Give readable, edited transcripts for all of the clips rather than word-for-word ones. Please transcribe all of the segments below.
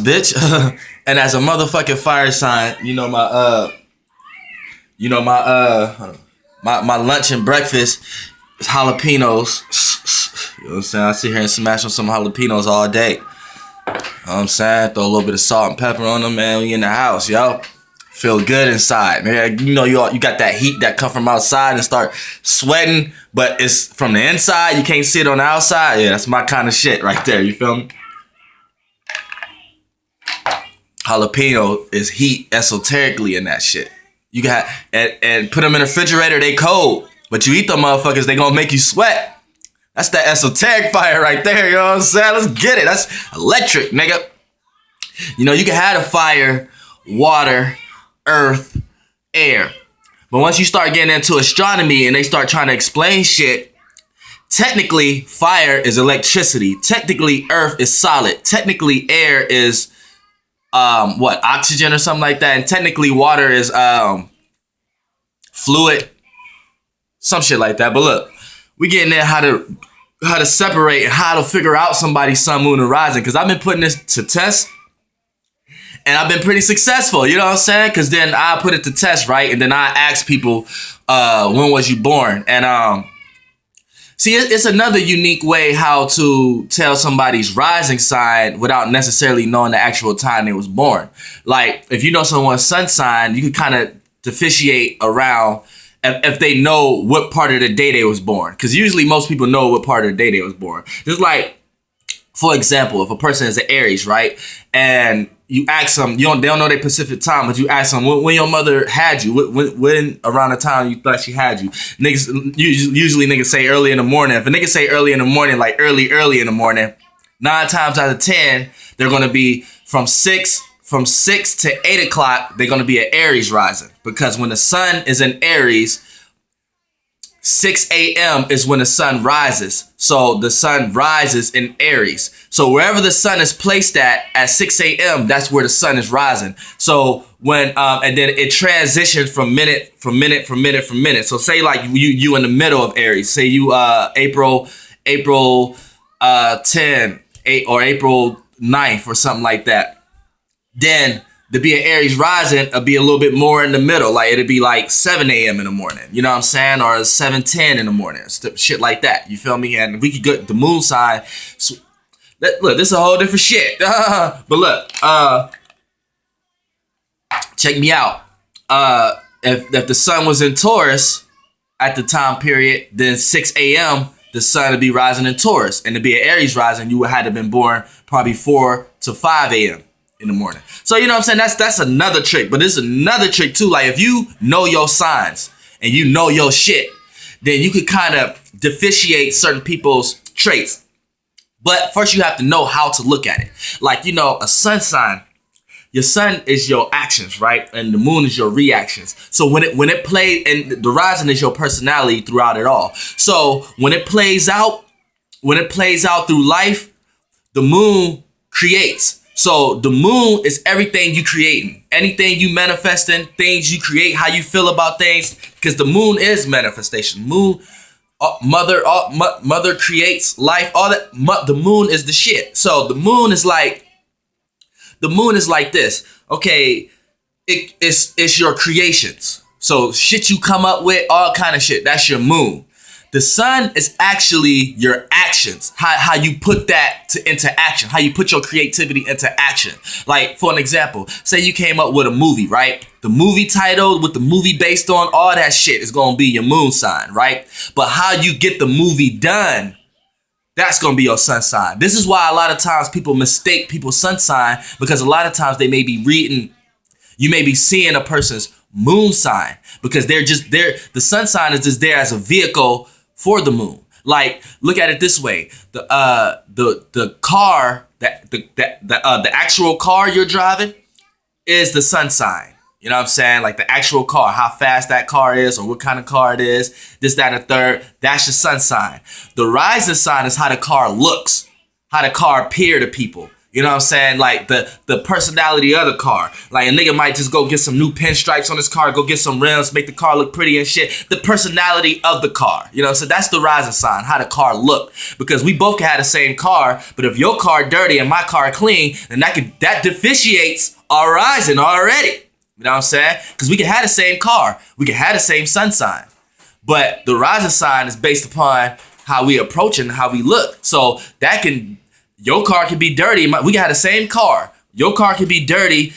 bitch. And as a motherfucking fire sign, my lunch and breakfast is jalapenos. You know what I'm saying? I sit here and smash on some jalapenos all day. You know what I'm saying? Throw a little bit of salt and pepper on them, man. We in the house, yo. Feel good inside, man. You got that heat that come from outside and start sweating, but it's from the inside. You can't see it on the outside. Yeah, that's my kind of shit right there. You feel me? Jalapeno is heat esoterically in that shit. You got and put them in the refrigerator. They cold, but you eat them motherfuckers, they gonna make you sweat. That's that esoteric fire right there. You know what I'm saying? Let's get it. That's electric, nigga. You can have the fire, water, earth, air. But once you start getting into astronomy and they start trying to explain shit, technically fire is electricity. Technically earth is solid. Technically air is oxygen or something like that. And technically water is fluid. Some shit like that. But look, we getting there how to separate and how to figure out somebody's sun, moon, and rising. Because I've been putting this to test. And I've been pretty successful, you know what I'm saying? Because then I put it to test, right? And then I ask people, when was you born? And see, it's another unique way how to tell somebody's rising sign without necessarily knowing the actual time they was born. Like, if you know someone's sun sign, you can kind of differentiate around if they know what part of the day they was born. Because usually most people know what part of the day they was born. Just like, for example, if a person is an Aries, right? And you ask them, they don't know their Pacific time, but you ask them when your mother had you, when around the time you thought she had you. Niggas usually niggas say early in the morning. If a nigga say early in the morning, like early in the morning, 9 times out of 10, they're gonna be from 6 to 8 o'clock. They're gonna be an Aries rising, because when the sun is in Aries, 6 a.m. is when the sun rises. So the sun rises in Aries. So wherever the sun is placed at 6 a.m., that's where the sun is rising. So when, and then it transitions from minute. So say like you in the middle of Aries. Say you, April 10, 8, or April 9th or something like that. Then to be an Aries rising, it'll be a little bit more in the middle. Like it'll be like 7 a.m. in the morning. You know what I'm saying? Or 7:10 in the morning. Shit like that. You feel me? And we could get the moon sign. So, look, this is a whole different shit. But look, check me out. If the sun was in Taurus at the time period, then 6 a.m. the sun would be rising in Taurus. And to be an Aries rising, you would have to been born probably 4 to 5 a.m. in the morning. So you know what I'm saying? That's another trick. But there's another trick too. Like if you know your signs and you know your shit, then you could kind of differentiate certain people's traits. But first you have to know how to look at it. Like, a sun sign, your sun is your actions, right? And the moon is your reactions. So when it plays, and the rising is your personality throughout it all. So when it plays out through life, the moon creates. So the moon is everything you creating, anything you manifesting, things you create, how you feel about things, because the moon is manifestation. Moon, mother creates life. All that. The moon is the shit. So the moon is like this. Okay, it's your creations. So shit you come up with, all kind of shit. That's your moon. The sun is actually your actions, how you put that into action, how you put your creativity into action. Like, for an example, say you came up with a movie, right? The movie title, with the movie based on, all that shit is going to be your moon sign, right? But how you get the movie done, that's going to be your sun sign. This is why a lot of times people mistake people's sun sign, because a lot of times they may be reading, you may be seeing a person's moon sign, because the sun sign is just there as a vehicle for the moon. Like, look at it this way: the car, the actual car you're driving is the sun sign. You know what I'm saying? Like the actual car, how fast that car is, or what kind of car it is, this, that, and the third. That's your sun sign. The rising sign is how the car looks, how the car appear to people. You know what I'm saying? Like the personality of the car. Like a nigga might just go get some new pinstripes on his car, go get some rims, make the car look pretty and shit. The personality of the car. You know, so that's the rising sign, how the car look. Because we both can have the same car, but if your car dirty and my car clean, then that deficiates our rising already. You know what I'm saying? Because we can have the same car, we can have the same sun sign, but the rising sign is based upon how we approach and how we look. So your car can be dirty. We can have the same car. Your car can be dirty,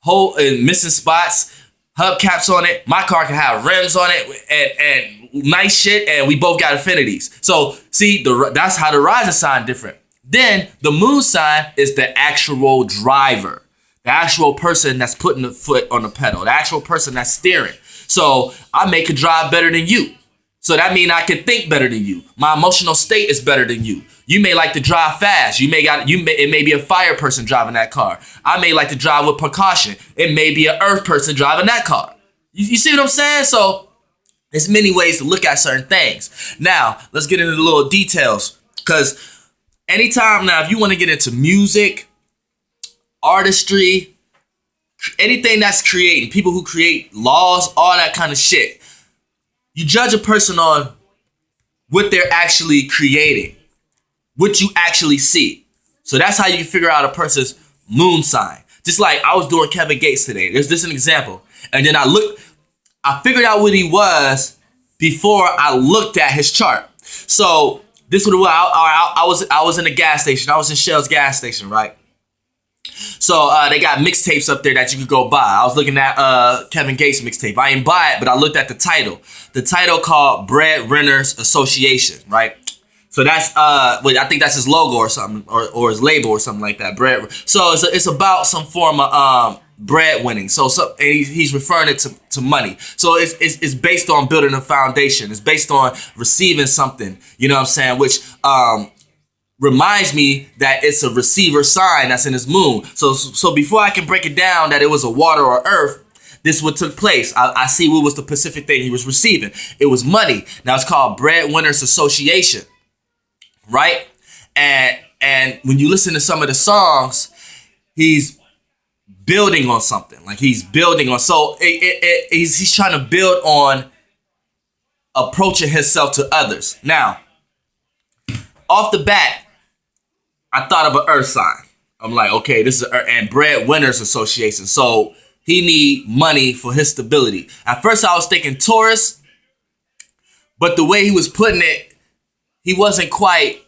missing spots, hubcaps on it. My car can have rims on it and nice shit, and we both got affinities. So see, that's how the rising sign different. Then the moon sign is the actual driver, the actual person that's putting the foot on the pedal, the actual person that's steering. So I may could drive better than you. So that means I can think better than you. My emotional state is better than you. You may like to drive fast. It may be a fire person driving that car. I may like to drive with precaution. It may be an earth person driving that car. You see what I'm saying? So there's many ways to look at certain things. Now, let's get into the little details. Because anytime now, if you want to get into music, artistry, anything that's creating, people who create laws, all that kind of shit, you judge a person on what they're actually creating, what you actually see. So that's how you can figure out a person's moon sign. Just like I was doing Kevin Gates today. There's this an example. And then I figured out what he was before I looked at his chart. So this was I was in a gas station. I was in Shell's gas station, right? So they got mixtapes up there that you could go buy. I was looking at Kevin Gates mixtape. I ain't buy it, but I looked at the title. The title called Bread Renters Association, right? So that's I think that's his logo or something, or his label or something like that. Bread. So it's about some form of bread winning. So and he's referring it to money. So it's based on building a foundation. It's based on receiving something. You know what I'm saying? Which reminds me that it's a receiver sign that's in his moon. So before I can break it down that it was a water or earth, this is what took place. I see what was the specific thing he was receiving. It was money. Now it's called Breadwinners Association, right? And when you listen to some of the songs, he's building on something. Like he's building on. So he's trying to build on approaching himself to others. Now, off the bat, I thought of an earth sign. I'm like, okay, this is and Breadwinners Association. So he need money for his stability. At first I was thinking Taurus, but the way he was putting it, he wasn't quite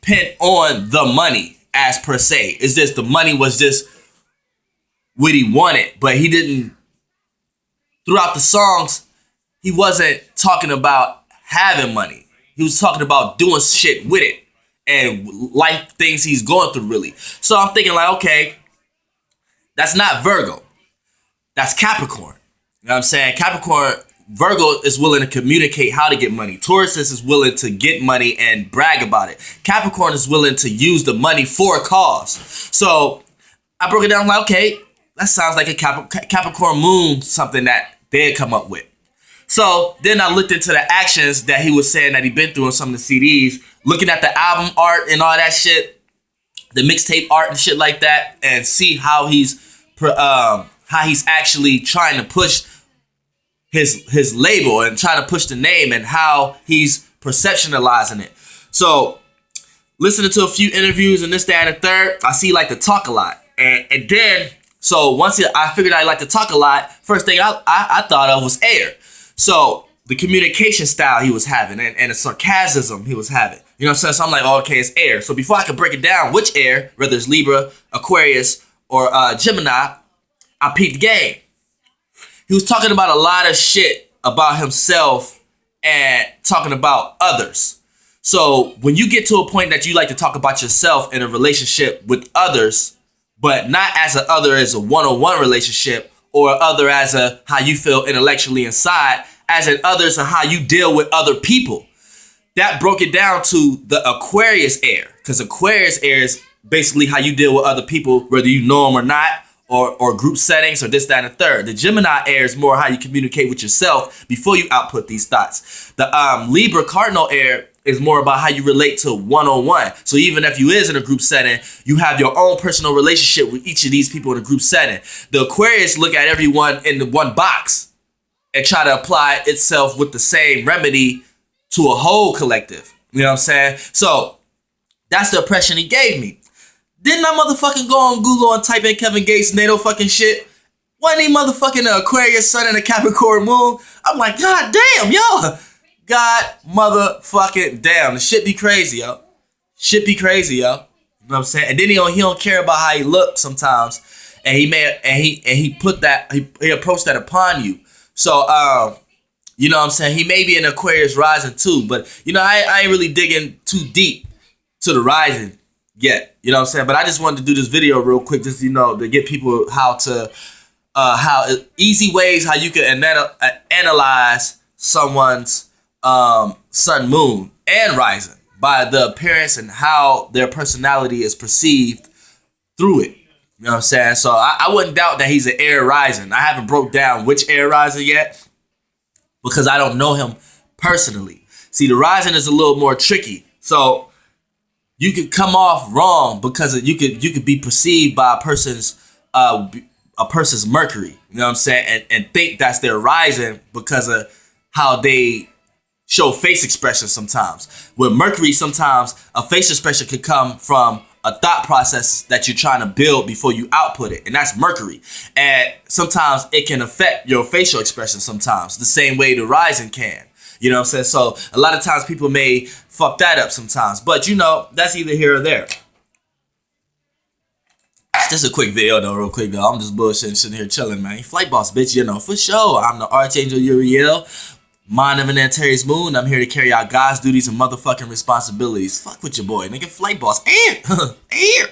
pent on the money as per se. It's just the money was just what he wanted, but he didn't, throughout the songs, he wasn't talking about having money. He was talking about doing shit with it and life things he's going through, really. So I'm thinking like, okay, that's not Virgo. That's Capricorn. You know what I'm saying? Virgo is willing to communicate how to get money. Taurus is willing to get money and brag about it. Capricorn is willing to use the money for a cause. So I broke it down like, okay, that sounds like a Capricorn moon, something that they'd come up with. So then I looked into the actions that he was saying that he'd been through on some of the CDs, looking at the album art and all that shit, the mixtape art and shit like that, and see how he's actually trying to push his label and trying to push the name and how he's perceptualizing it. So listening to a few interviews and this, that, and the third, I see he like to talk a lot. And then, so once I figured I like to talk a lot, first thing I thought of was air. So the communication style he was having and the sarcasm he was having. You know what I'm saying? So I'm like, oh, okay, it's air. So before I could break it down, which air, whether it's Libra, Aquarius, or Gemini, I peeped the game. He was talking about a lot of shit about himself and talking about others. So when you get to a point that you like to talk about yourself in a relationship with others, but not as a one-on-one relationship, or other as how you feel intellectually inside, as in others and how you deal with other people. That broke it down to the Aquarius air, because Aquarius air is basically how you deal with other people, whether you know them or not, or group settings, or this, that, and the third. The Gemini air is more how you communicate with yourself before you output these thoughts. The Libra cardinal air is more about how you relate to one-on-one. So even if you is in a group setting, you have your own personal relationship with each of these people in a group setting. The Aquarius look at everyone in the one box and try to apply itself with the same remedy to a whole collective. You know what I'm saying? So that's the impression he gave me. Didn't I motherfucking go on Google and type in Kevin Gates' NATO fucking shit? Wasn't he motherfucking an Aquarius sun and a Capricorn moon? I'm like, God damn, yo. God motherfucking damn. The shit be crazy, yo. Shit be crazy, yo. You know what I'm saying? And then he don't care about how he looks sometimes. And he put that, he approached that upon you. So, you know what I'm saying? He may be an Aquarius rising too, but you know, I ain't really digging too deep to the rising yet. You know what I'm saying? But I just wanted to do this video real quick, just, you know, to get people how easy ways how you can analyze someone's sun, moon, and rising by the appearance and how their personality is perceived through it. You know what I'm saying? So I wouldn't doubt that he's an air rising. I haven't broke down which air rising yet because I don't know him personally. See, the rising is a little more tricky. So you could come off wrong because you could be perceived by a person's Mercury. You know what I'm saying? And think that's their rising because of how they show face expression sometimes. With Mercury, sometimes a face expression could come from a thought process that you're trying to build before you output it. And that's Mercury. And sometimes it can affect your facial expression sometimes, the same way the rising can. You know what I'm saying? So a lot of times people may fuck that up sometimes. But you know, that's either here or there. It's just a quick video though, real quick though. I'm just bullshitting, sitting here chilling, man. Flight boss, bitch, you know, for sure. I'm the Archangel Uriel. Mind of an Antares Moon. I'm here to carry out God's duties and motherfucking responsibilities. Fuck with your boy, nigga. Flight boss. Air.